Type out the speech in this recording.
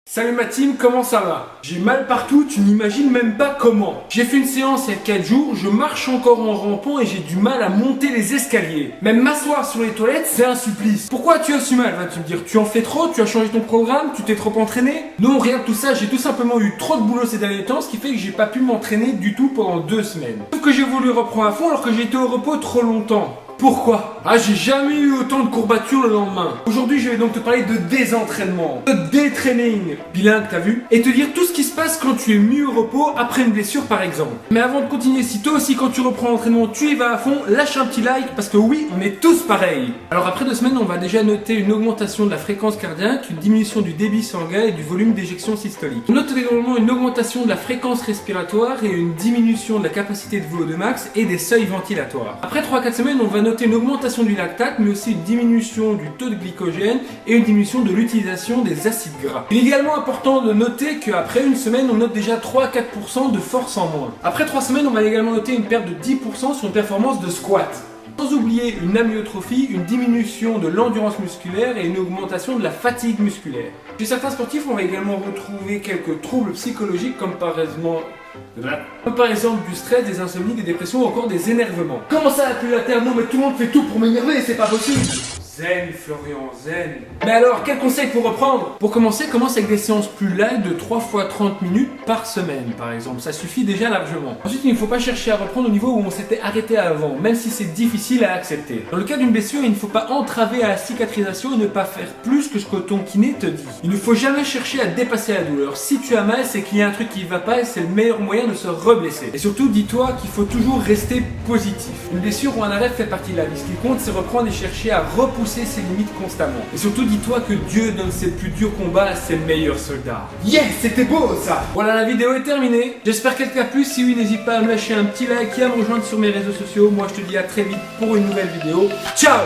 Salut ma team, comment ça va? J'ai mal partout, tu n'imagines même pas comment. J'ai fait une séance il y a 4 jours, je marche encore en rampant et j'ai du mal à monter les escaliers. Même m'asseoir sur les toilettes, c'est un supplice. Pourquoi tu as si mal, vas-tu me dire? Tu en fais trop? Tu as changé ton programme? Tu t'es trop entraîné? Non, rien de tout ça, j'ai tout simplement eu trop de boulot ces derniers temps, ce qui fait que j'ai pas pu m'entraîner du tout pendant 2 semaines. Sauf que j'ai voulu reprendre à fond alors que j'ai été au repos trop longtemps. Pourquoi? Ah, j'ai jamais eu autant de courbatures le lendemain. Aujourd'hui, je vais donc te parler de désentraînement, de détraining, bilingue, t'as vu? Et te dire tout ce qui se passe quand tu es mis au repos après une blessure par exemple. Mais avant de continuer, si toi aussi quand tu reprends l'entraînement, tu y vas à fond, lâche un petit like parce que oui, on est tous pareils. Alors après 2 semaines, on va déjà noter une augmentation de la fréquence cardiaque, une diminution du débit sanguin et du volume d'éjection systolique. On note également une augmentation de la fréquence respiratoire et une diminution de la capacité de VO2 max et des seuils ventilatoires. Après 3-4 semaines, on va noter une augmentation du lactate, mais aussi une diminution du taux de glycogène et une diminution de l'utilisation des acides gras. Il est également important de noter qu'après une semaine, on note déjà 3-4% de force en moins. Après 3 semaines, on va également noter une perte de 10% sur une performance de squat. Sans oublier une amyotrophie, une diminution de l'endurance musculaire et une augmentation de la fatigue musculaire. Chez certains sportifs, on va également retrouver quelques troubles psychologiques comme par exemple du stress, des insomnies, des dépressions ou encore des énervements. Comment ça, plus la terre? Non mais tout le monde fait tout pour m'énerver, c'est pas possible. Zen, Florian, zen. Mais alors, quel conseil pour reprendre? Pour commencer, commence avec des séances plus light de 3 fois 30 minutes par semaine, par exemple. Ça suffit déjà largement. Ensuite, il ne faut pas chercher à reprendre au niveau où on s'était arrêté avant, même si c'est difficile à accepter. Dans le cas d'une blessure, il ne faut pas entraver à la cicatrisation et ne pas faire plus que ce que ton kiné te dit. Il ne faut jamais chercher à dépasser la douleur. Si tu as mal, c'est qu'il y a un truc qui ne va pas et c'est le meilleur moyen de se reblesser. Et surtout, dis-toi qu'il faut toujours rester positif. Une blessure ou un arrêt fait partie de la vie. Ce qui compte, c'est reprendre et chercher à repousser ses limites constamment. Et surtout, dis-toi que Dieu donne ses plus durs combats à ses meilleurs soldats. Yes, c'était beau ça! Voilà, la vidéo est terminée. J'espère qu'elle t'a plu. Si oui, n'hésite pas à me lâcher un petit like et à me rejoindre sur mes réseaux sociaux. Moi, je te dis à très vite pour une nouvelle vidéo. Ciao!